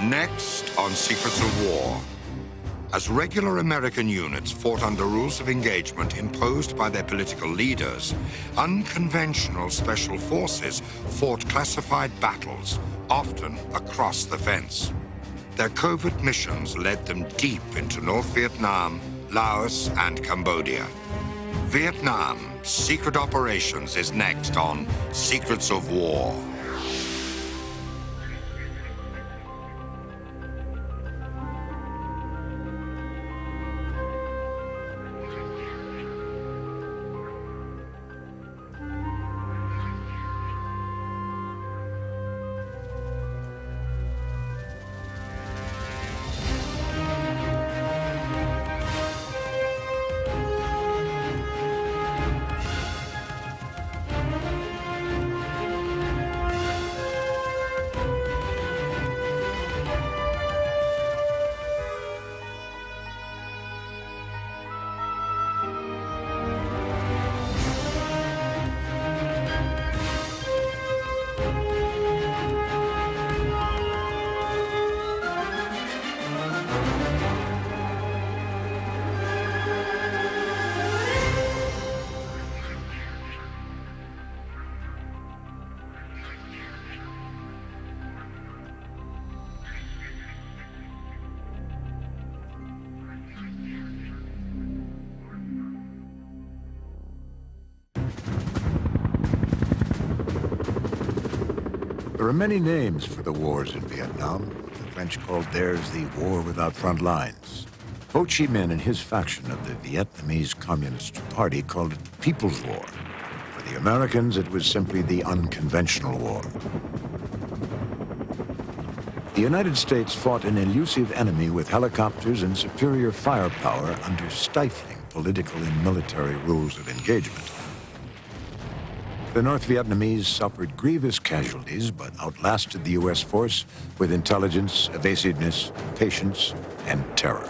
Next on Secrets of War. As regular American units fought under rules of engagement imposed by their political leaders, unconventional special forces fought classified battles, often across the fence. Their covert missions led them deep into North Vietnam, Laos, and Cambodia. Vietnam Secret Operations is next on Secrets of War. There are many names for the wars in Vietnam. The French called theirs the War Without Front Lines. Ho Chi Minh and his faction of the Vietnamese Communist Party called it the People's War. For the Americans, it was simply the Unconventional War. The United States fought an elusive enemy with helicopters and superior firepower under stifling political and military rules of engagement. The North Vietnamese suffered grievous casualties, but outlasted the U.S. force with intelligence, evasiveness, patience, and terror.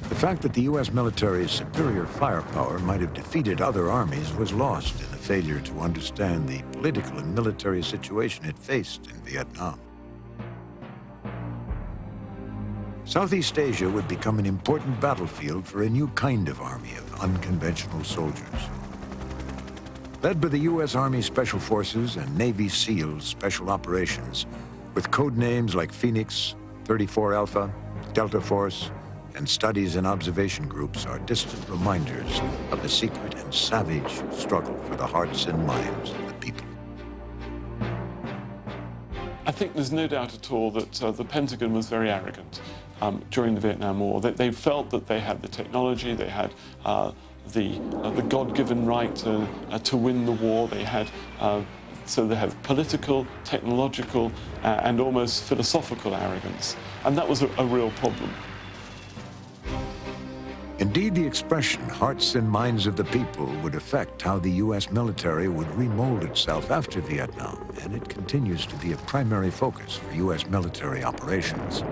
The fact that the U.S. military's superior firepower might have defeated other armies was lost in the failure to understand the political and military situation it faced in Vietnam. Southeast Asia would become an important battlefield for a new kind of army of unconventional soldiers. Led by the U.S. Army Special Forces and Navy SEALs Special Operations, with code names like Phoenix, 34 Alpha, Delta Force, and studies and observation groups are distant reminders of the secret and savage struggle for the hearts and minds of the people. I think there's no doubt at all that the Pentagon was very arrogant during the Vietnam War. They felt that they had the technology, they had the God-given right to win the war. They had so they have political, technological, and almost philosophical arrogance, and that was a real problem. Indeed, the expression "hearts and minds of the people" would affect how the U.S. military would remold itself after Vietnam, and it continues to be a primary focus for U.S. military operations.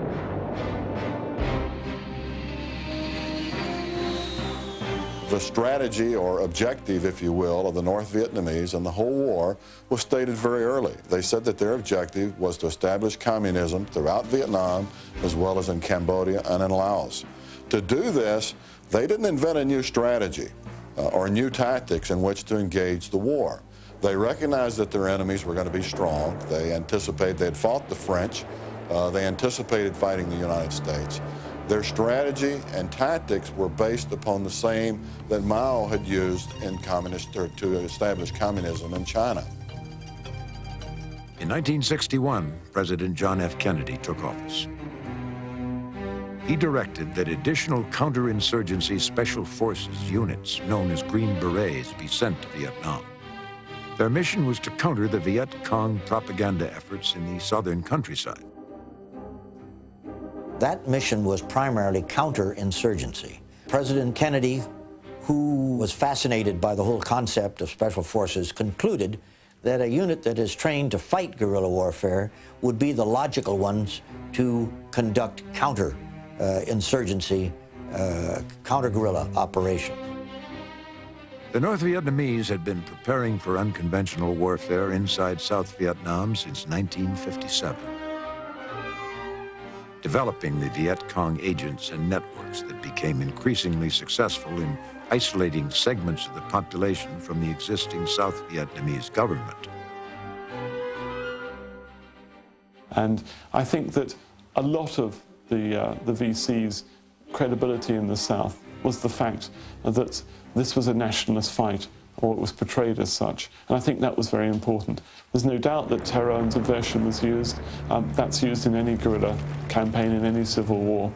The strategy or objective, if you will, of the North Vietnamese and the whole war was stated very early. They said that their objective was to establish communism throughout Vietnam as well as in Cambodia and in Laos. To do this, they didn't invent a new strategy or new tactics in which to engage the war. They recognized that their enemies were going to be strong. They anticipated they'd fought the French. They anticipated fighting the United States. Their strategy and tactics were based upon the same that Mao had used in to establish communism in China. In 1961, President John F. Kennedy took office. He directed that additional counterinsurgency special forces units known as Green Berets be sent to Vietnam. Their mission was to counter the Viet Cong propaganda efforts in the southern countryside. That mission was primarily counterinsurgency. President Kennedy, who was fascinated by the whole concept of special forces, concluded that a unit that is trained to fight guerrilla warfare would be the logical ones to conduct counterinsurgency, counter-guerrilla operations. The North Vietnamese had been preparing for unconventional warfare inside South Vietnam since 1957. developing the Viet Cong agents and networks that became increasingly successful in isolating segments of the population from the existing South Vietnamese government. And I think that a lot of the VC's credibility in the South was the fact that this was a nationalist fight, or it was portrayed as such. And I think that was very important. There's no doubt that terror and subversion was used. That's used in any guerrilla campaign, in any civil war.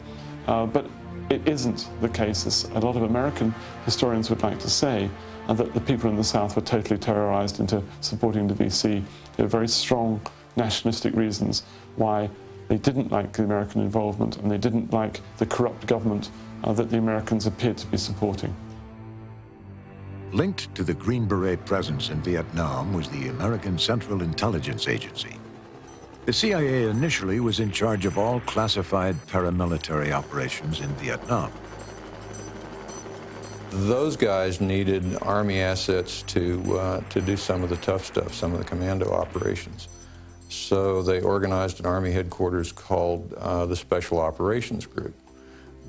But it isn't the case, as a lot of American historians would like to say, that the people in the South were totally terrorized into supporting the VC. There are very strong nationalistic reasons why they didn't like the American involvement, and they didn't like the corrupt government that the Americans appeared to be supporting. Linked to the Green Beret presence in Vietnam was the American Central Intelligence Agency. The CIA initially was in charge of all classified paramilitary operations in Vietnam. Those guys needed Army assets to do some of the tough stuff, some of the commando operations. So they organized an Army headquarters called the Special Operations Group.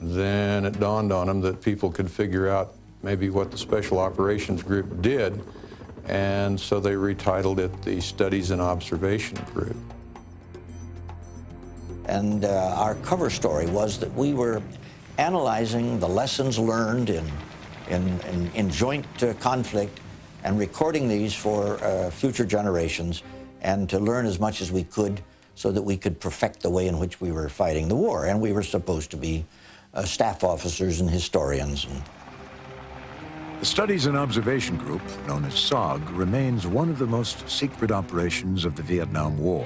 Then it dawned on them that people could figure out maybe what the Special Operations Group did, and so they retitled it the Studies and Observation Group. And our cover story was that we were analyzing the lessons learned in joint conflict and recording these for future generations, and to learn as much as we could so that we could perfect the way in which we were fighting the war. And we were supposed to be staff officers and historians. The Studies and Observation Group, known as SOG, remains one of the most secret operations of the Vietnam War.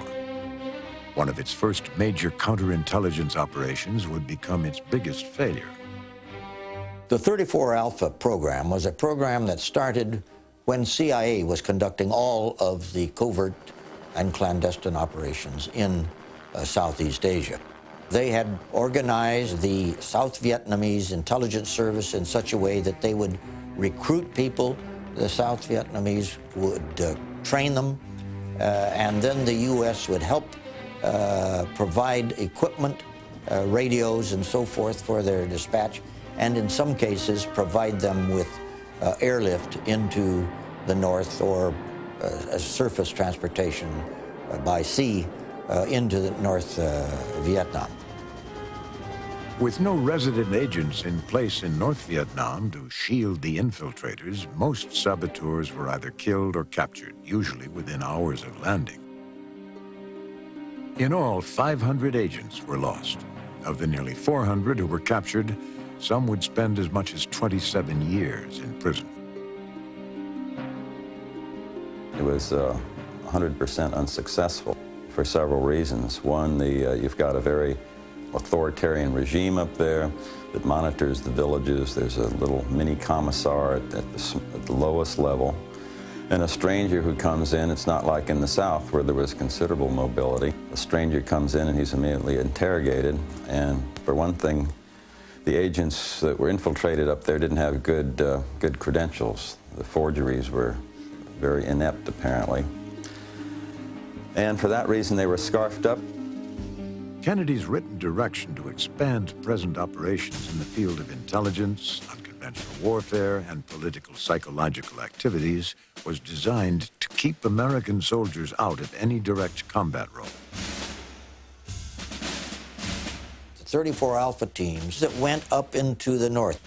One of its first major counterintelligence operations would become its biggest failure. The 34 Alpha program was a program that started when CIA was conducting all of the covert and clandestine operations in Southeast Asia. They had organized the South Vietnamese intelligence service in such a way that they would recruit people, the South Vietnamese would train them, and then the U.S. would help provide equipment, radios and so forth for their dispatch, and in some cases provide them with airlift into the north, or surface transportation by sea into the North Vietnam. With no resident agents in place in North Vietnam to shield the infiltrators, most saboteurs were either killed or captured, usually within hours of landing. In all, 500 agents were lost. Of the nearly 400 who were captured, some would spend as much as 27 years in prison. It was 100% unsuccessful for several reasons. One, you've got a very authoritarian regime up there that monitors the villages. There's a little mini commissar at the lowest level. And a stranger who comes in, it's not like in the South where there was considerable mobility. A stranger comes in and he's immediately interrogated. And for one thing, the agents that were infiltrated up there didn't have good credentials. The forgeries were very inept, apparently. And for that reason, they were scarfed up. Kennedy's written direction to expand present operations in the field of intelligence, unconventional warfare, and political psychological activities was designed to keep American soldiers out of any direct combat role. The 34 Alpha teams that went up into the north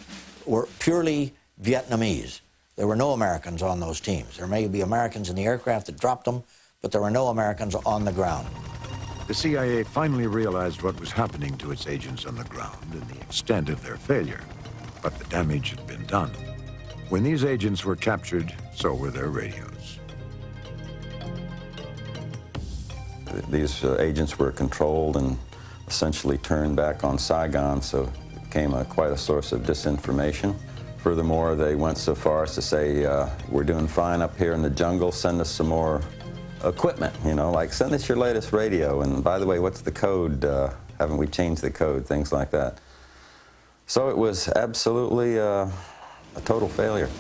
were purely Vietnamese. There were no Americans on those teams. There may be Americans in the aircraft that dropped them, but there were no Americans on the ground. The CIA finally realized what was happening to its agents on the ground and the extent of their failure, but the damage had been done. When these agents were captured, so were their radios. These agents were controlled and essentially turned back on Saigon, so it became quite a source of disinformation. Furthermore, they went so far as to say, we're doing fine up here in the jungle, send us some more equipment, you know, like send us your latest radio, and by the way, what's the code? Haven't we changed the code? Things like that. So it was absolutely a total failure.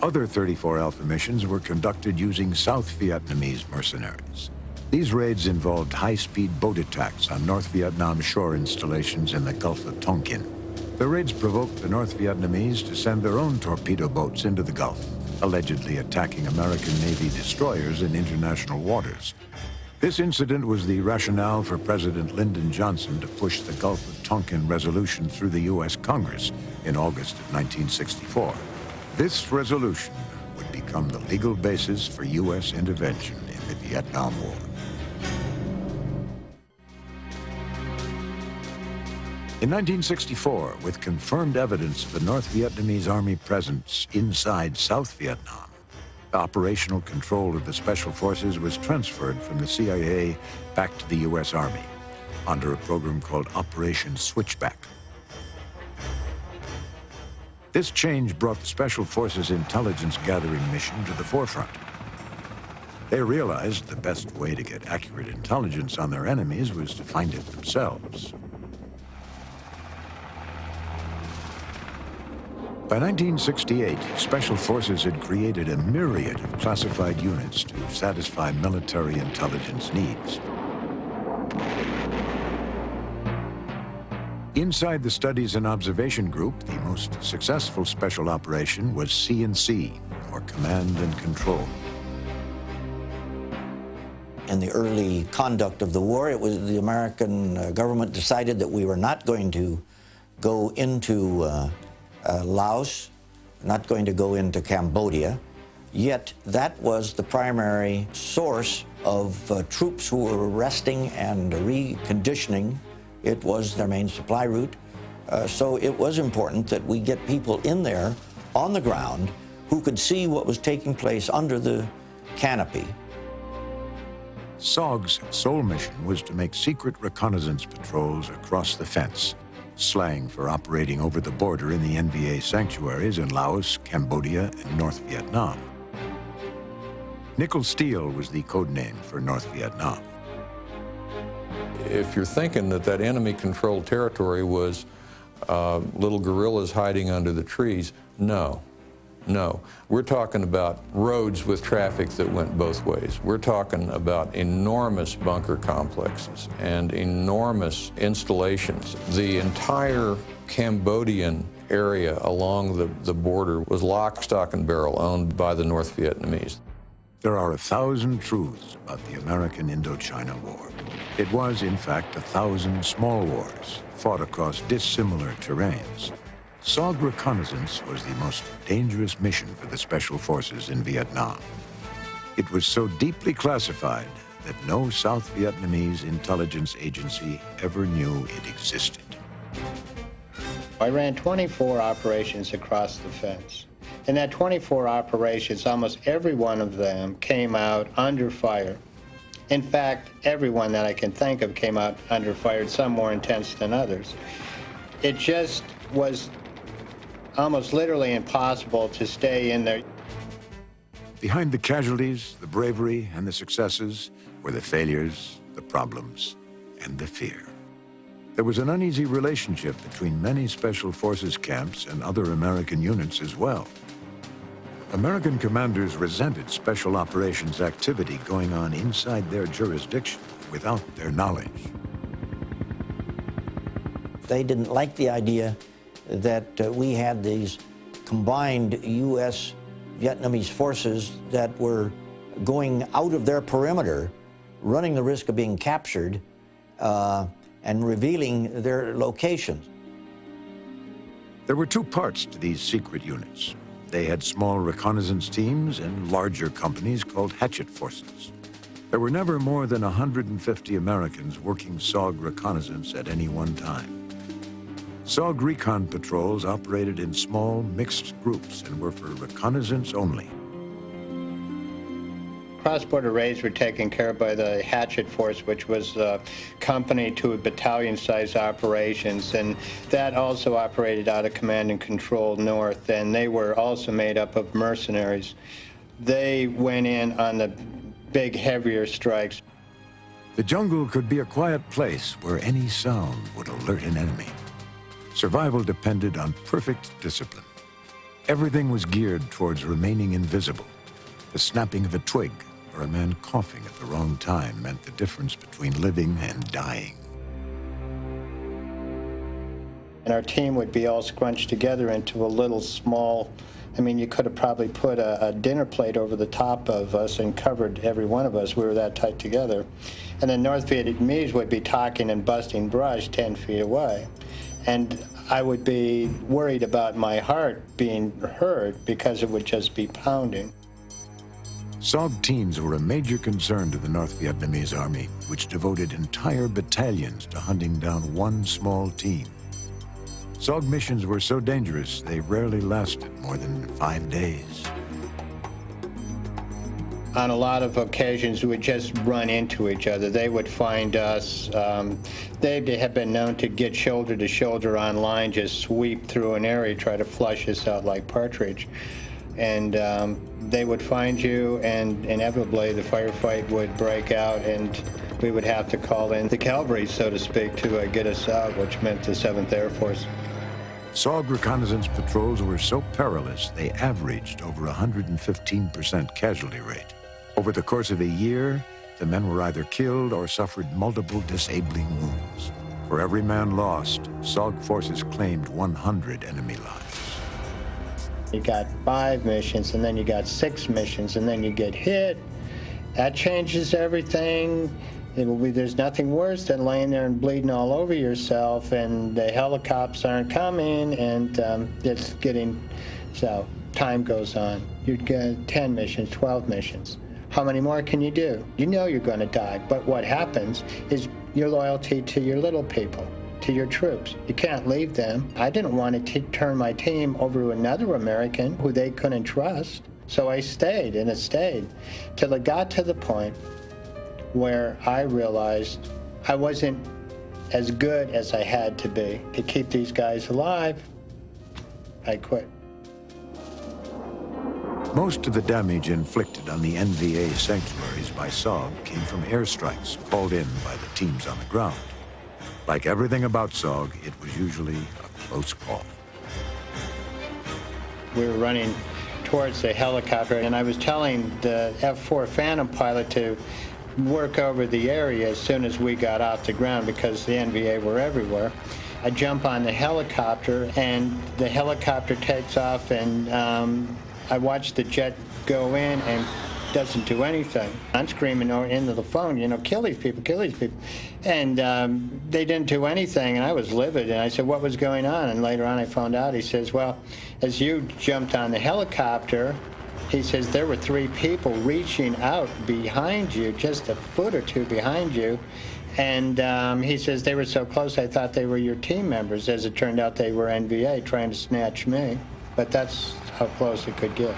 Other 34 Alpha missions were conducted using South Vietnamese mercenaries. These raids involved high-speed boat attacks on North Vietnam shore installations in the Gulf of Tonkin. The raids provoked the North Vietnamese to send their own torpedo boats into the Gulf, allegedly attacking American Navy destroyers in international waters. This incident was the rationale for President Lyndon Johnson to push the Gulf of Tonkin resolution through the U.S. Congress in August of 1964. This resolution would become the legal basis for U.S. intervention in the Vietnam War. In 1964, with confirmed evidence of the North Vietnamese Army presence inside South Vietnam, operational control of the Special Forces was transferred from the CIA back to the U.S. Army under a program called Operation Switchback. This change brought the Special Forces intelligence gathering mission to the forefront. They realized the best way to get accurate intelligence on their enemies was to find it themselves. By 1968, Special Forces had created a myriad of classified units to satisfy military intelligence needs. Inside the Studies and Observation Group, the most successful special operation was C&C, or Command and Control. In the early conduct of the war, it was the American government decided that we were not going to go into Laos, not going to go into Cambodia, yet that was the primary source of troops who were resting and reconditioning. It was their main supply route. So it was important that we get people in there on the ground who could see what was taking place under the canopy. SOG's sole mission was to make secret reconnaissance patrols across the fence, slang for operating over the border in the NVA sanctuaries in Laos, Cambodia, and North Vietnam. Nickel Steel was the code name for North Vietnam. If you're thinking that that enemy-controlled territory was little guerrillas hiding under the trees, no. No, we're talking about roads with traffic that went both ways. We're talking about enormous bunker complexes and enormous installations. The entire Cambodian area along the border was lock, stock, and barrel owned by the North Vietnamese. There are 1,000 truths about the American Indochina War. It was, in fact, 1,000 small wars fought across dissimilar terrains. SOG reconnaissance was the most dangerous mission for the Special Forces in Vietnam. It was so deeply classified that no South Vietnamese intelligence agency ever knew it existed. I ran 24 operations across the fence. In that 24 operations, almost every one of them came out under fire. In fact, everyone that I can think of came out under fire, some more intense than others. It just was almost literally impossible to stay in there. Behind the casualties, the bravery, and the successes were the failures, the problems, and the fear. There was an uneasy relationship between many Special Forces camps and other American units as well. American commanders resented special operations activity going on inside their jurisdiction without their knowledge. They didn't like the idea that we had these combined U.S. Vietnamese forces that were going out of their perimeter, running the risk of being captured, and revealing their locations. There were two parts to these secret units. They had small reconnaissance teams and larger companies called hatchet forces. There were never more than 150 Americans working SOG reconnaissance at any one time. SOG recon patrols operated in small, mixed groups and were for reconnaissance only. Cross-border raids were taken care of by the Hatchet Force, which was a company to battalion-sized operations, and that also operated out of Command and Control North, and they were also made up of mercenaries. They went in on the big, heavier strikes. The jungle could be a quiet place where any sound would alert an enemy. Survival depended on perfect discipline. Everything was geared towards remaining invisible. The snapping of a twig or a man coughing at the wrong time meant the difference between living and dying. And our team would be all scrunched together into a little small, I mean, you could have probably put a dinner plate over the top of us and covered every one of us. We were that tight together. And then North Vietnamese would be talking and busting brush 10 feet away. And I would be worried about my heart being hurt because it would just be pounding. SOG teams were a major concern to the North Vietnamese army, which devoted entire battalions to hunting down one small team. SOG missions were so dangerous, they rarely lasted more than 5 days. On a lot of occasions, we would just run into each other. They would find us. They have been known to get shoulder to shoulder on line, just sweep through an area, try to flush us out like partridge. And they would find you, and inevitably the firefight would break out, and we would have to call in the cavalry, so to speak, to get us out, which meant the 7th Air Force. SOG reconnaissance patrols were so perilous, they averaged over 115% casualty rate. Over the course of a year, the men were either killed or suffered multiple disabling wounds. For every man lost, SOG forces claimed 100 enemy lives. You got 5 missions, and then you got 6 missions, and then you get hit. That changes everything. There's nothing worse than laying there and bleeding all over yourself, and the helicopters aren't coming, and it's getting, so time goes on. You get 10 missions, 12 missions. How many more can you do? You know you're going to die, but what happens is your loyalty to your little people, to your troops. You can't leave them. I didn't want to turn my team over to another American who they couldn't trust, so I stayed, and it stayed, till it got to the point where I realized I wasn't as good as I had to be. To keep these guys alive, I quit. Most of the damage inflicted on the NVA sanctuaries by SOG came from airstrikes called in by the teams on the ground. Like everything about SOG, it was usually a close call. We were running towards the helicopter, and I was telling the F-4 Phantom pilot to work over the area as soon as we got off the ground because the NVA were everywhere. I jump on the helicopter, and the helicopter takes off, and I watch the jet go in and doesn't do anything. I'm screaming into the phone, you know, kill these people, kill these people. And they didn't do anything, and I was livid, and I said, what was going on? And later on I found out, he says, well, as you jumped on the helicopter, he says there were 3 people reaching out behind you, just a foot or 2 behind you. And he says they were so close I thought they were your team members. As it turned out, they were NVA trying to snatch me. But that's how close it could get.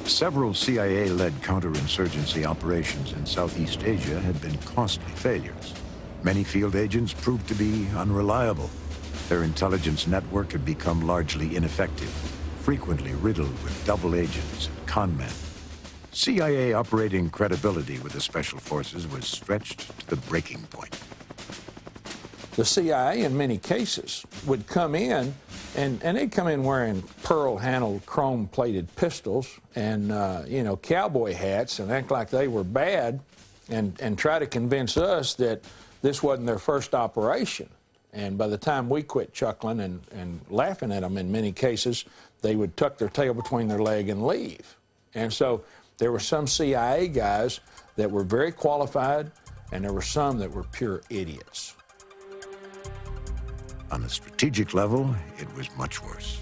Several CIA-led counterinsurgency operations in Southeast Asia had been costly failures. Many field agents proved to be unreliable. Their intelligence network had become largely ineffective, frequently riddled with double agents and conmen. CIA operating credibility with the Special Forces was stretched to the breaking point. The CIA, in many cases, would come in, and they'd come in wearing pearl-handled, chrome-plated pistols and, you know, cowboy hats and act like they were bad and try to convince us that this wasn't their first operation. And by the time we quit chuckling and laughing at them, in many cases, they would tuck their tail between their leg and leave. And so there were some CIA guys that were very qualified, and there were some that were pure idiots. On the strategic level, it was much worse.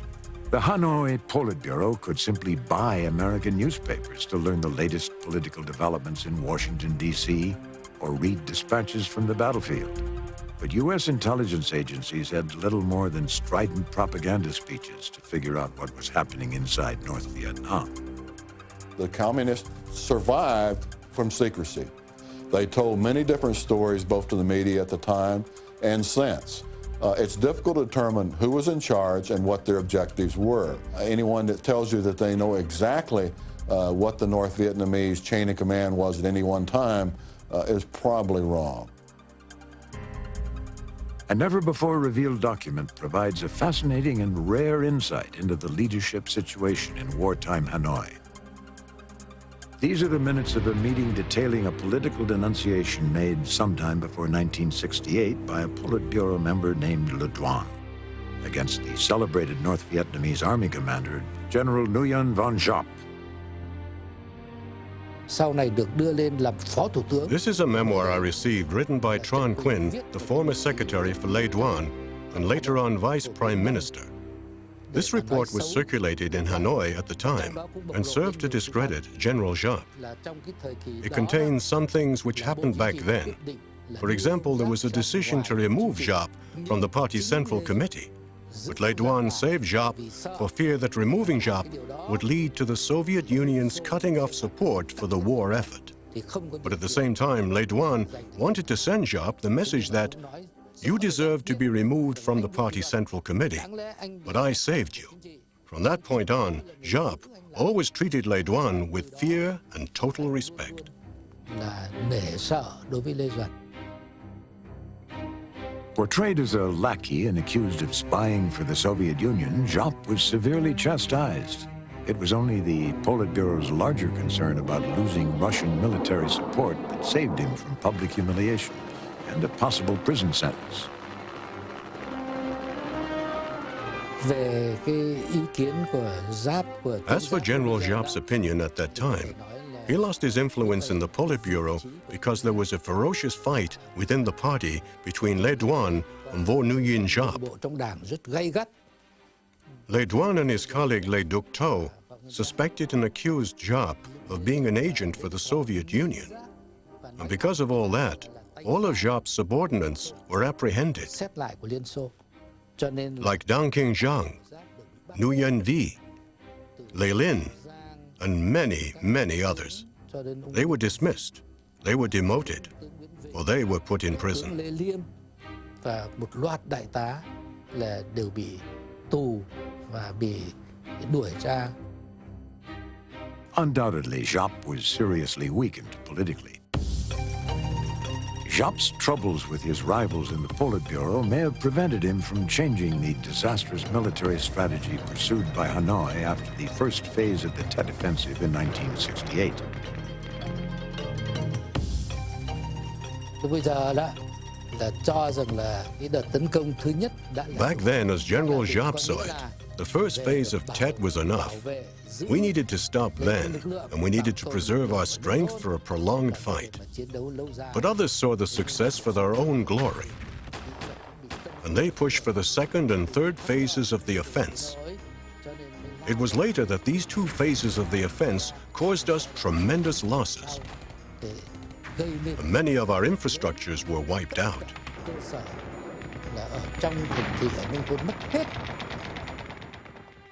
The Hanoi Politburo could simply buy American newspapers to learn the latest political developments in Washington, D.C., or read dispatches from the battlefield. But U.S. intelligence agencies had little more than strident propaganda speeches to figure out what was happening inside North Vietnam. The communists survived from secrecy. They told many different stories, both to the media at the time and since. It's difficult to determine who was in charge and what their objectives were. Anyone that tells you that they know exactly what the North Vietnamese chain of command was at any one time is probably wrong. A never-before-revealed document provides a fascinating and rare insight into the leadership situation in wartime Hanoi. These are the minutes of a meeting detailing a political denunciation made sometime before 1968 by a Politburo member named Le Duan against the celebrated North Vietnamese Army commander, General Nguyen Van Giap. This is a memoir I received written by Tran Quynh, the former secretary for Le Duan and later on vice prime minister. This report was circulated in Hanoi at the time and served to discredit General Giap. It contains some things which happened back then. For example, there was a decision to remove Giap from the party central committee. But Le Duan saved Giap for fear that removing Giap would lead to the Soviet Union's cutting off support for the war effort. But at the same time, Le Duan wanted to send Giap the message that you deserve to be removed from the party central committee, but I saved you. From that point on, Giap always treated Le Duan with fear and total respect. Portrayed as a lackey and accused of spying for the Soviet Union, Giap was severely chastised. It was only the Politburo's larger concern about losing Russian military support that saved him from public humiliation and a possible prison sentence. As for General Giap's opinion at that time, he lost his influence in the Politburo because there was a ferocious fight within the party between Le Duan and Vo Nguyen Giap. Le Duan and his colleague Le Duc Tho suspected and accused Giap of being an agent for the Soviet Union. And because of all that, all of Giap's subordinates were apprehended, like Dang King Zhang, Nguyen Vi, Le Lin, and many, many others. They were dismissed, they were demoted, or they were put in prison. Undoubtedly, Giap was seriously weakened politically. Giap's troubles with his rivals in the Politburo may have prevented him from changing the disastrous military strategy pursued by Hanoi after the first phase of the Tet Offensive in 1968. Back then, as General Giap saw it, the first phase of Tet was enough. We needed to stop then, and we needed to preserve our strength for a prolonged fight. But others saw the success for their own glory, and they pushed for the second and third phases of the offense. It was later that these two phases of the offense caused us tremendous losses. Many of our infrastructures were wiped out.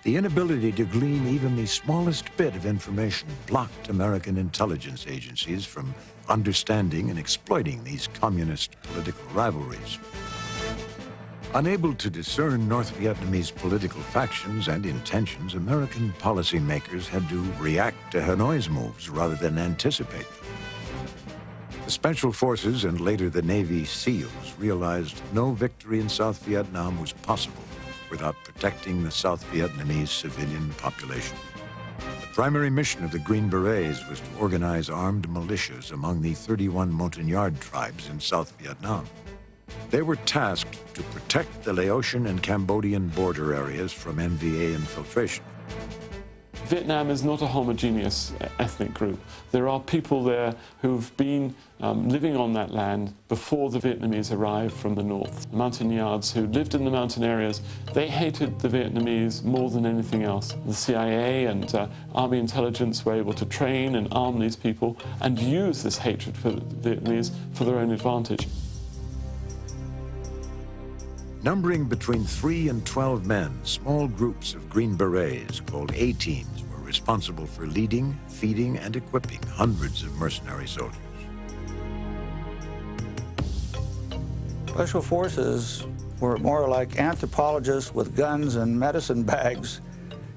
The inability to glean even the smallest bit of information blocked American intelligence agencies from understanding and exploiting these communist political rivalries. Unable to discern North Vietnamese political factions and intentions, American policymakers had to react to Hanoi's moves rather than anticipate them. The Special Forces and later the Navy SEALs realized no victory in South Vietnam was possible without protecting the South Vietnamese civilian population. The primary mission of the Green Berets was to organize armed militias among the 31 Montagnard tribes in South Vietnam. They were tasked to protect the Laotian and Cambodian border areas from NVA infiltration. Vietnam is not a homogeneous ethnic group. There are people there who've been living on that land before the Vietnamese arrived from the north. Montagnards who lived in the mountain areas, they hated the Vietnamese more than anything else. The CIA and Army intelligence were able to train and arm these people and use this hatred for the Vietnamese for their own advantage. Numbering between 3 and 12 men, small groups of Green Berets called A-teams were responsible for leading, feeding, and equipping hundreds of mercenary soldiers. Special Forces were more like anthropologists with guns and medicine bags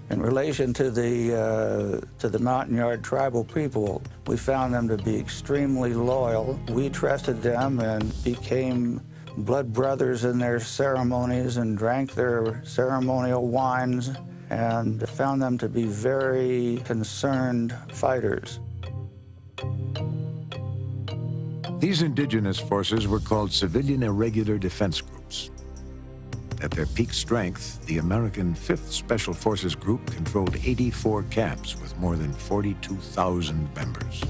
in relation to the Montagnard tribal people. We found them to be extremely loyal. We trusted them and became blood brothers in their ceremonies and drank their ceremonial wines, and found them to be very concerned fighters. These indigenous forces were called Civilian Irregular Defense Groups. At their peak strength, the American 5th Special Forces Group controlled 84 camps with more than 42,000 members.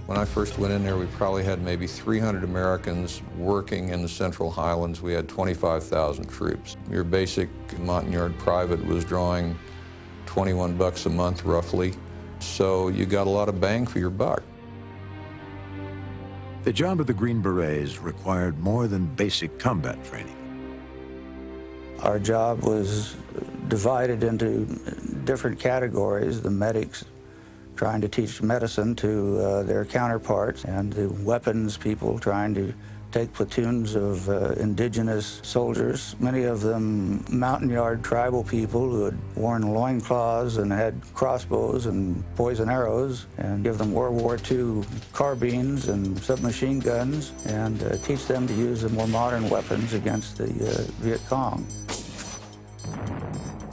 When I first went in there, we probably had maybe 300 Americans working in the Central Highlands. We had 25,000 troops. Your basic Montagnard private was drawing $21 a month, roughly. So you got a lot of bang for your buck. The job of the Green Berets required more than basic combat training. Our job was divided into different categories. The medics trying to teach medicine to their counterparts, and the weapons people trying to take platoons of indigenous soldiers, many of them Montagnard tribal people who had worn loincloths and had crossbows and poison arrows, and give them World War II carbines and submachine guns, and teach them to use the more modern weapons against the Viet Cong.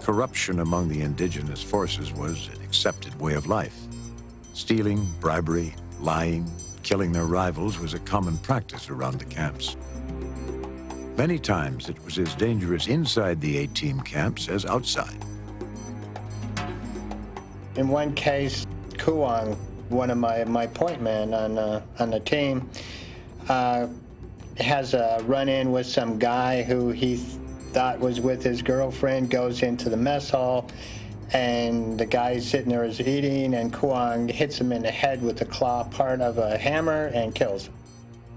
Corruption among the indigenous forces was an accepted way of life. Stealing, bribery, lying, killing their rivals was a common practice around the camps. Many times it was as dangerous inside the A-team camps as outside. In one case, Kuang, one of my point men on the team, has a run-in with some guy who he thought was with his girlfriend, goes into the mess hall, and the guy sitting there is eating, and Kuang hits him in the head with the claw part of a hammer and kills him.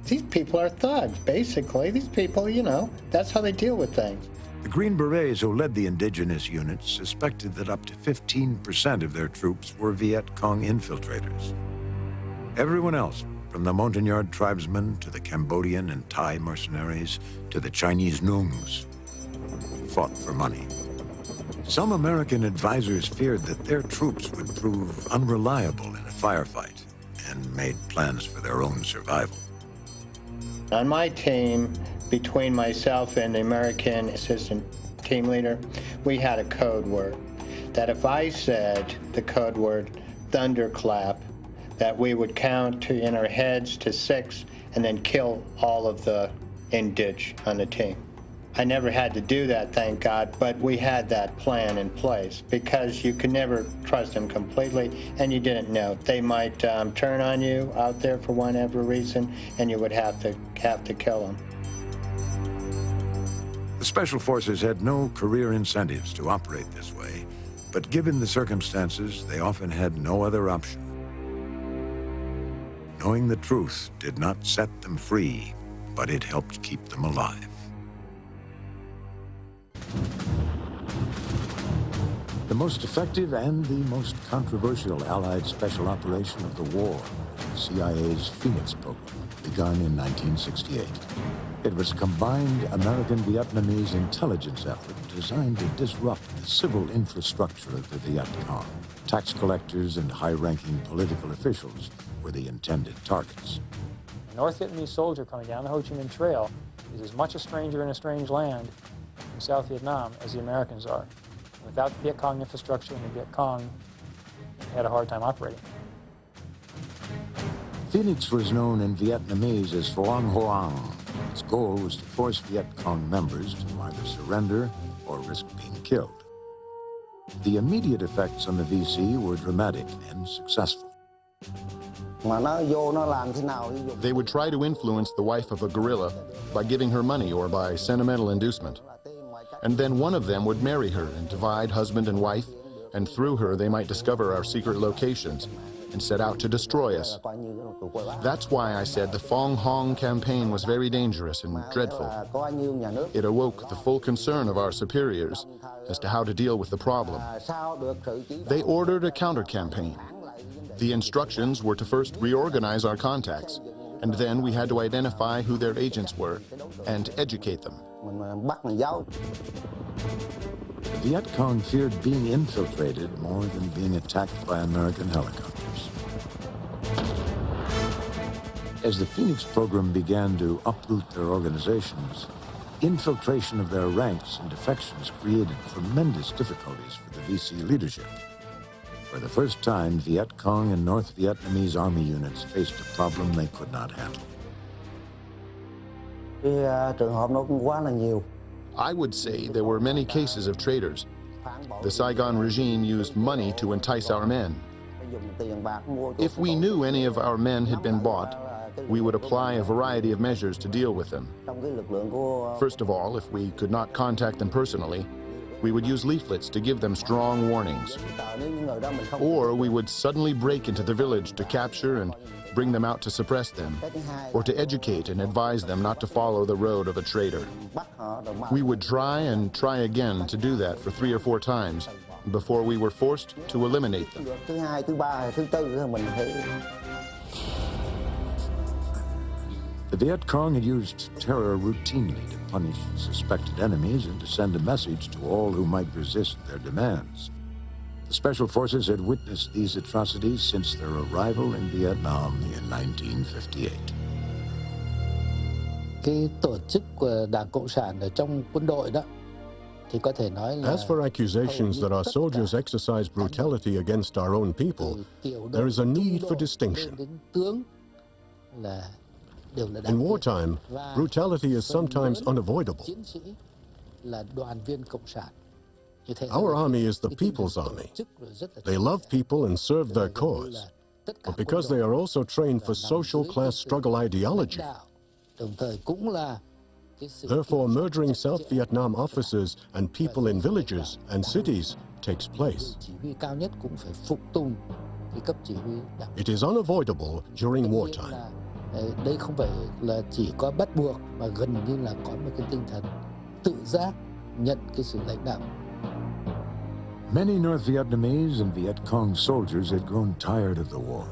These people are thugs, basically. These people, you know, that's how they deal with things. The Green Berets who led the indigenous units suspected that up to 15% of their troops were Viet Cong infiltrators. Everyone else, from the Montagnard tribesmen to the Cambodian and Thai mercenaries to the Chinese Nungs, fought for money. Some American advisors feared that their troops would prove unreliable in a firefight and made plans for their own survival. On my team, between myself and the American assistant team leader, we had a code word. That if I said the code word thunderclap, that we would count in our heads to 6 and then kill all of the indig on the team. I never had to do that, thank God, but we had that plan in place because you could never trust them completely, and you didn't know. They might turn on you out there for whatever reason, and you would have to kill them. The Special Forces had no career incentives to operate this way, but given the circumstances, they often had no other option. Knowing the truth did not set them free, but it helped keep them alive. The most effective and the most controversial Allied special operation of the war was the CIA's Phoenix program, begun in 1968. It was a combined American-Vietnamese intelligence effort designed to disrupt the civil infrastructure of the Viet Cong. Tax collectors and high-ranking political officials were the intended targets. A North Vietnamese soldier coming down the Ho Chi Minh Trail is as much a stranger in a strange land in South Vietnam as the Americans are. Without the Viet Cong infrastructure and the Viet Cong, they had a hard time operating. Phoenix was known in Vietnamese as Phuong Hoang. Its goal was to force Viet Cong members to either surrender or risk being killed. The immediate effects on the VC were dramatic and successful. They would try to influence the wife of a guerrilla by giving her money or by sentimental inducement. And then one of them would marry her and divide husband and wife, and through her they might discover our secret locations and set out to destroy us. That's why I said the Phuong Hoang campaign was very dangerous and dreadful. It awoke the full concern of our superiors as to how to deal with the problem. They ordered a counter-campaign. The instructions were to first reorganize our contacts, and then we had to identify who their agents were and educate them. The Viet Cong feared being infiltrated more than being attacked by American helicopters. As the Phoenix program began to uproot their organizations, infiltration of their ranks and defections created tremendous difficulties for the VC leadership. For the first time, Viet Cong and North Vietnamese army units faced a problem they could not handle. I would say there were many cases of traitors. The Saigon regime used money to entice our men. If we knew any of our men had been bought, we would apply a variety of measures to deal with them. First of all, if we could not contact them personally, we would use leaflets to give them strong warnings. Or we would suddenly break into the village to capture and bring them out to suppress them, or to educate and advise them not to follow the road of a traitor. We would try and try again to do that for 3 or 4 times before we were forced to eliminate them. The Viet Cong had used terror routinely to punish suspected enemies and to send a message to all who might resist their demands. The Special Forces had witnessed these atrocities since their arrival in Vietnam in 1958. As for accusations that our soldiers exercise brutality against our own people, there is a need for distinction. In wartime, brutality is sometimes unavoidable. Our army is the people's army. They love people and serve their cause. But because they are also trained for social class struggle ideology, therefore murdering South Vietnam officers and people in villages and cities takes place. It is unavoidable during wartime. Đây không phải là chỉ có bắt buộc mà gần như là có một cái tinh thần tự giác nhận cái sự lãnh đạo. Many North Vietnamese and Viet Cong soldiers had grown tired of the war.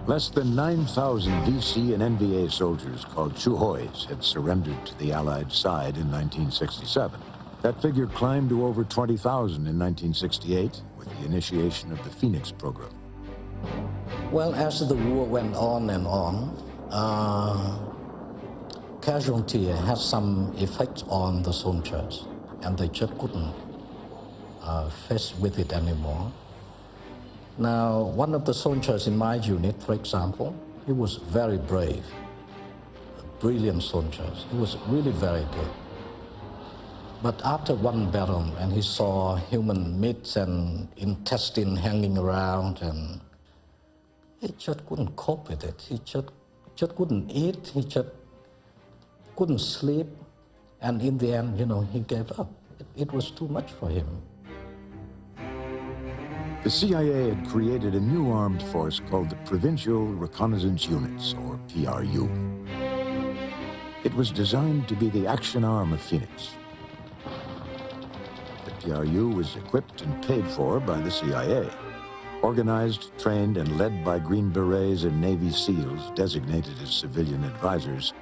Less than 9,000 VC and NVA soldiers called Chu Hois had surrendered to the Allied side in 1967. That figure climbed to over 20,000 in 1968 with the initiation of the Phoenix program. Well, as the war went on and on, casualty had some effect on the soldiers, and they just couldn't face with it anymore. Now, one of the soldiers in my unit, for example, he was very brave, a brilliant soldier. He was really very good. But after one battle, and he saw human meat and intestine hanging around, and he just couldn't cope with it. He just couldn't eat. He just couldn't sleep. And in the end, you know, he gave up. It was too much for him. The CIA had created a new armed force called the Provincial Reconnaissance Units, or PRU. It was designed to be the action arm of Phoenix. The PRU was equipped and paid for by the CIA. Organized, trained, and led by Green Berets and Navy SEALs designated as civilian advisors,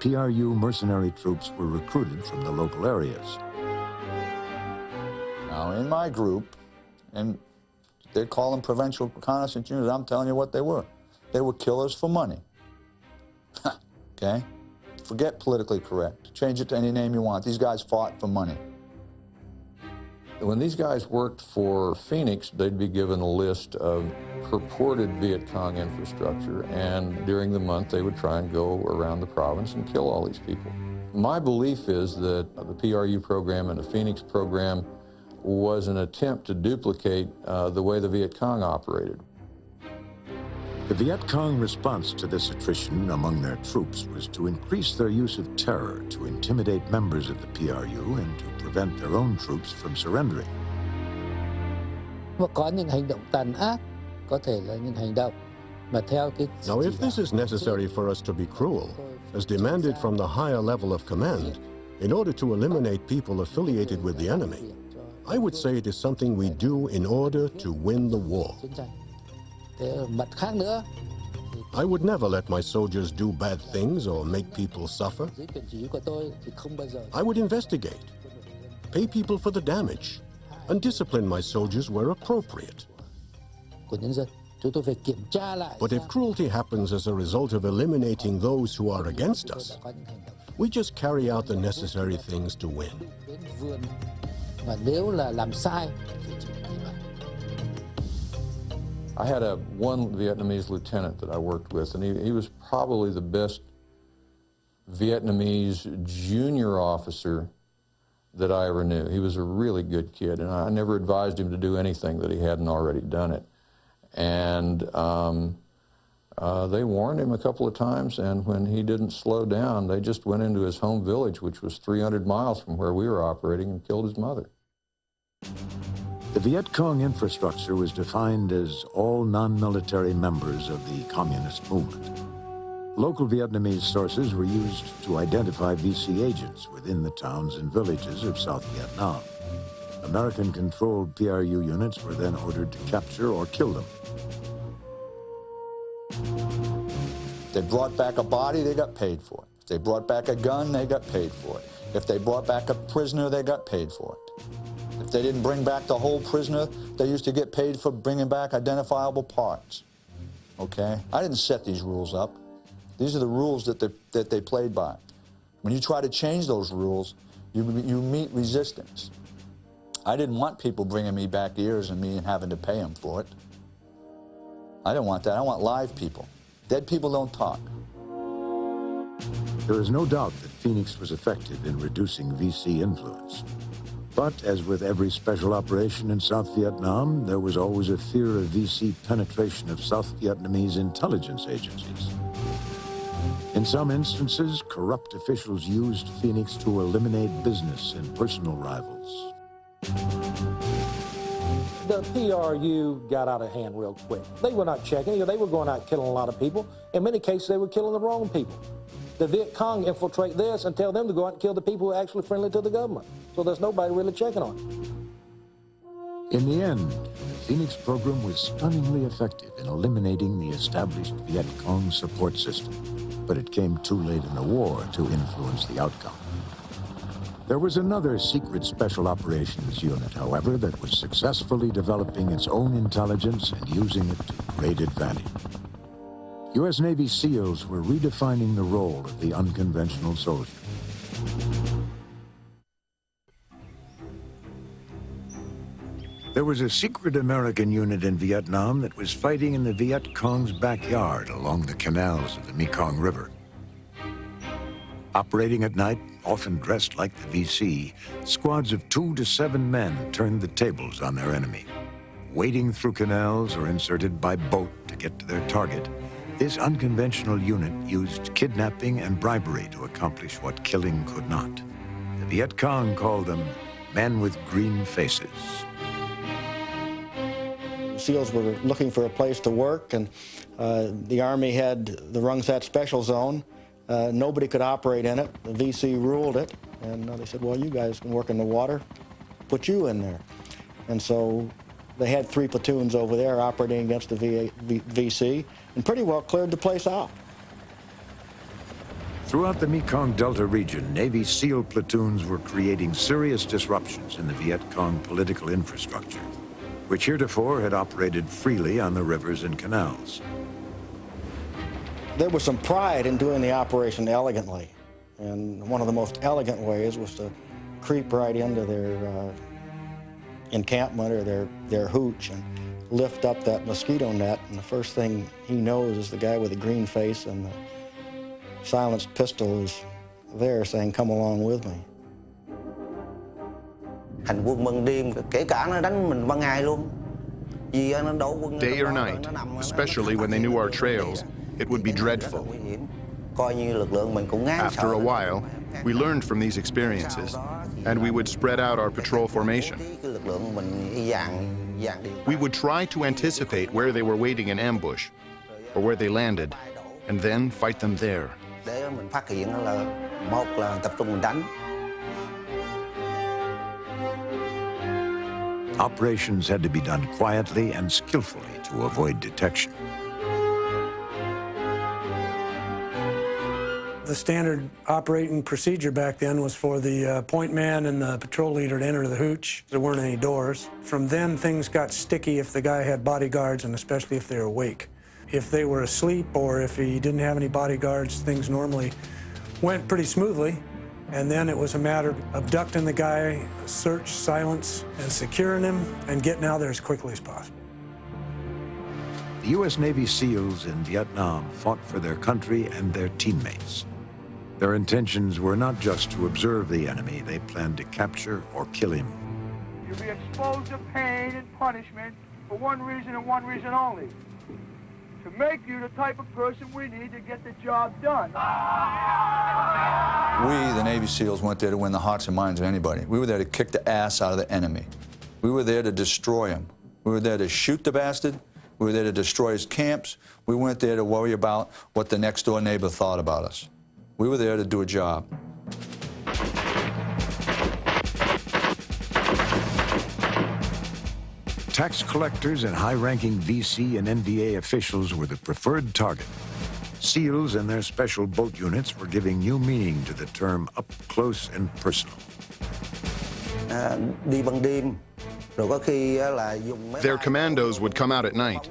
PRU mercenary troops were recruited from the local areas. Now, in my group, and they call them Provincial Reconnaissance Units, I'm telling you what they were. They were killers for money. Okay? Forget politically correct. Change it to any name you want. These guys fought for money. When these guys worked for Phoenix, they'd be given a list of purported Viet Cong infrastructure, and during the month they would try and go around the province and kill all these people. My belief is that the PRU program and the Phoenix program was an attempt to duplicate the way the Viet Cong operated. The Viet Cong response to this attrition among their troops was to increase their use of terror to intimidate members of the PRU and to prevent their own troops from surrendering. Có những hành động tàn ác, có thể là những hành động mà theo cái Now, if this is necessary for us to be cruel, as demanded from the higher level of command, in order to eliminate people affiliated with the enemy, I would say it is something we do in order to win the war. Mặt khác nữa, I would never let my soldiers do bad things or make people suffer. dưới quyền chỉ huy của tôi thì không bao giờ I would investigate, pay people for the damage, and discipline my soldiers where appropriate. của nhân dân. Chúng tôi phải kiểm tra lại. But if cruelty happens as a result of eliminating those who are against us, we just carry out the necessary things to win. Đến vườn, và nếu là làm sai thì chỉ bị bắt. I had one Vietnamese lieutenant that I worked with, and he was probably the best Vietnamese junior officer that I ever knew. He was a really good kid, and I never advised him to do anything that he hadn't already done it. And they warned him a couple of times, and when he didn't slow down, they just went into his home village, which was 300 miles from where we were operating, and killed his mother. The Viet Cong infrastructure was defined as all non-military members of the communist movement. Local Vietnamese sources were used to identify VC agents within the towns and villages of South Vietnam. American-controlled PRU units were then ordered to capture or kill them. If they brought back a body, they got paid for it. If they brought back a gun, they got paid for it. If they brought back a prisoner, they got paid for it. If they didn't bring back the whole prisoner, they used to get paid for bringing back identifiable parts. Okay? I didn't set these rules up. These are the rules that they played by. When you try to change those rules, you meet resistance. I didn't want people bringing me back ears and me and having to pay them for it. I didn't want that. I want live people. Dead people don't talk. There is no doubt that Phoenix was effective in reducing VC influence. But as with every special operation in South Vietnam, there was always a fear of VC penetration of South Vietnamese intelligence agencies. In some instances, corrupt officials used Phoenix to eliminate business and personal rivals. The PRU got out of hand real quick. They were not checking. They were going out killing a lot of people. In many cases, they were killing the wrong people. The Viet Cong infiltrate this and tell them to go out and kill the people who are actually friendly to the government. So there's nobody really checking on it. In the end, the Phoenix program was stunningly effective in eliminating the established Viet Cong support system, but it came too late in the war to influence the outcome. There was another secret special operations unit, however, that was successfully developing its own intelligence and using it to great advantage. U.S. Navy SEALs were redefining the role of the unconventional soldier. There was a secret American unit in Vietnam that was fighting in the Viet Cong's backyard along the canals of the Mekong River. Operating at night, often dressed like the VC, squads of 2 to 7 men turned the tables on their enemy. Wading through canals or inserted by boat to get to their target, this unconventional unit used kidnapping and bribery to accomplish what killing could not. The Viet Cong called them men with green faces. SEALs were looking for a place to work, and the Army had the Rung Sat Special Zone. Nobody could operate in it. The VC ruled it, and they said, well, you guys can work in the water, put you in there. And so they had 3 platoons over there operating against the VC, and pretty well cleared the place out. Throughout the Mekong Delta region, Navy SEAL platoons were creating serious disruptions in the Viet Cong political infrastructure, which heretofore had operated freely on the rivers and canals. There was some pride in doing the operation elegantly, and one of the most elegant ways was to creep right into their encampment or their hooch and lift up that mosquito net, and the first thing he knows is the guy with the green face and the silenced pistol is there saying, come along with me. Hành quân ban đêm, kể cả nó đánh mình ban ngày luôn. Day or night, especially when they knew our trails, it would be dreadful. After a while, we learned from these experiences, and we would spread out our patrol formation. We would try to anticipate where they were waiting in ambush, or where they landed, and then fight them there. Operations had to be done quietly and skillfully to avoid detection. The standard operating procedure back then was for the point man and the patrol leader to enter the hooch. There weren't any doors. From then, things got sticky if the guy had bodyguards, and especially if they were awake. If they were asleep or if he didn't have any bodyguards, things normally went pretty smoothly. And then it was a matter of abducting the guy, search, silence, and securing him and getting out there as quickly as possible. The U.S. Navy SEALs in Vietnam fought for their country and their teammates. Their intentions were not just to observe the enemy, they planned to capture or kill him. You'll be exposed to pain and punishment for one reason and one reason only: to make you the type of person we need to get the job done. We, the Navy SEALs, went there to win the hearts and minds of anybody. We were there to kick the ass out of the enemy. We were there to destroy him. We were there to shoot the bastard. We were there to destroy his camps. We weren't there to worry about what the next-door neighbor thought about us. We were there to do a job. Tax collectors and high-ranking VC and NVA officials were the preferred target. SEALs and their special boat units were giving new meaning to the term up close and personal. Their commandos would come out at night.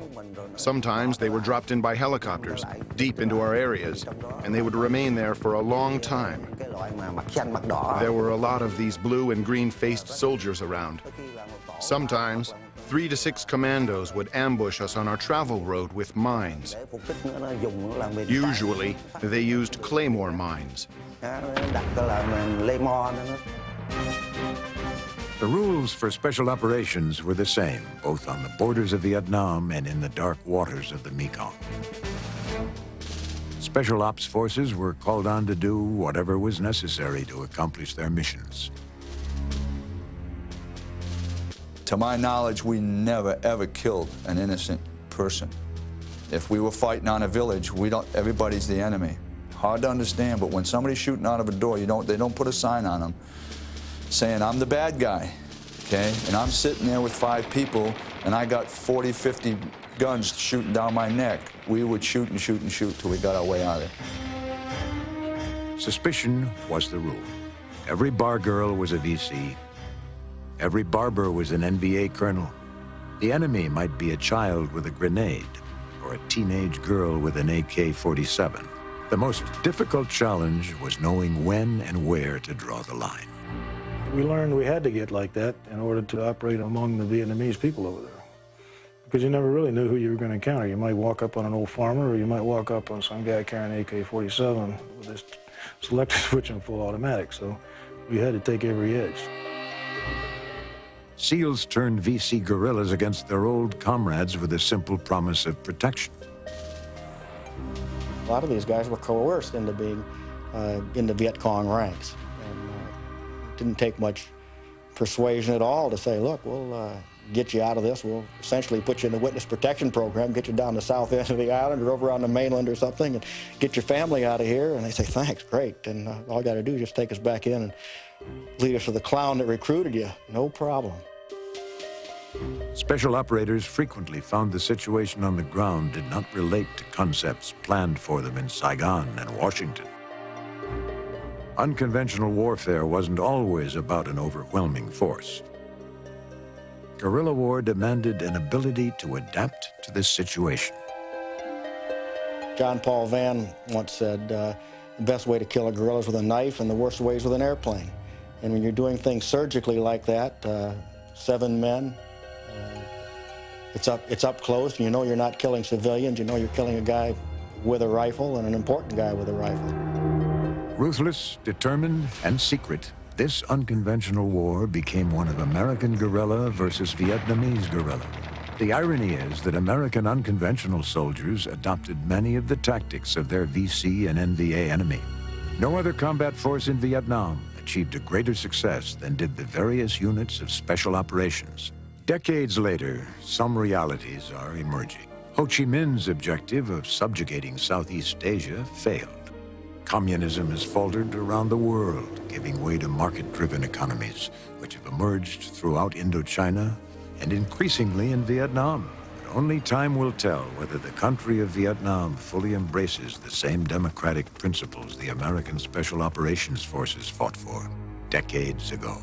Sometimes they were dropped in by helicopters, deep into our areas, and they would remain there for a long time. There were a lot of these blue and green-faced soldiers around. Sometimes, 3 to 6 commandos would ambush us on our travel road with mines. Usually, they used claymore mines. The rules for special operations were the same, both on the borders of Vietnam and in the dark waters of the Mekong. Special ops forces were called on to do whatever was necessary to accomplish their missions. To my knowledge, we never, ever killed an innocent person. If we were fighting on a village, everybody's the enemy. Hard to understand, but when somebody's shooting out of a door, they don't put a sign on them saying, I'm the bad guy, okay? And I'm sitting there with 5 people, and I got 40, 50 guns shooting down my neck. We would shoot and shoot and shoot till we got our way out of there. Suspicion was the rule. Every bar girl was a VC. Every barber was an NVA colonel. The enemy might be a child with a grenade or a teenage girl with an AK-47. The most difficult challenge was knowing when and where to draw the line. We learned we had to get like that in order to operate among the Vietnamese people over there. Because you never really knew who you were going to encounter. You might walk up on an old farmer, or you might walk up on some guy carrying an AK-47 with this selector switch and full automatic. So we had to take every edge. SEALs turned VC guerrillas against their old comrades with a simple promise of protection. A lot of these guys were coerced into being in the Viet Cong ranks. And it didn't take much persuasion at all to say, look, we'll get you out of this. We'll essentially put you in the witness protection program, get you down the south end of the island or over on the mainland or something, and get your family out of here. And they say, thanks, great. And all you got to do is just take us back in and lead us to the clown that recruited you. No problem. Special operators frequently found the situation on the ground did not relate to concepts planned for them in Saigon and Washington. Unconventional warfare wasn't always about an overwhelming force. Guerrilla war demanded an ability to adapt to this situation. John Paul Vann once said, the best way to kill a guerrilla is with a knife and the worst way is with an airplane. And when you're doing things surgically like that, 7 men, it's up close, and you know you're not killing civilians, you know you're killing a guy with a rifle and an important guy with a rifle. Ruthless, determined, and secret, this unconventional war became one of American guerrilla versus Vietnamese guerrilla. The irony is that American unconventional soldiers adopted many of the tactics of their VC and NVA enemy. No other combat force in Vietnam achieved a greater success than did the various units of special operations. Decades later, some realities are emerging. Ho Chi Minh's objective of subjugating Southeast Asia failed. Communism has faltered around the world, giving way to market-driven economies, which have emerged throughout Indochina and increasingly in Vietnam. only time will tell whether the country of Vietnam fully embraces the same democratic principles the American Special Operations Forces fought for decades ago.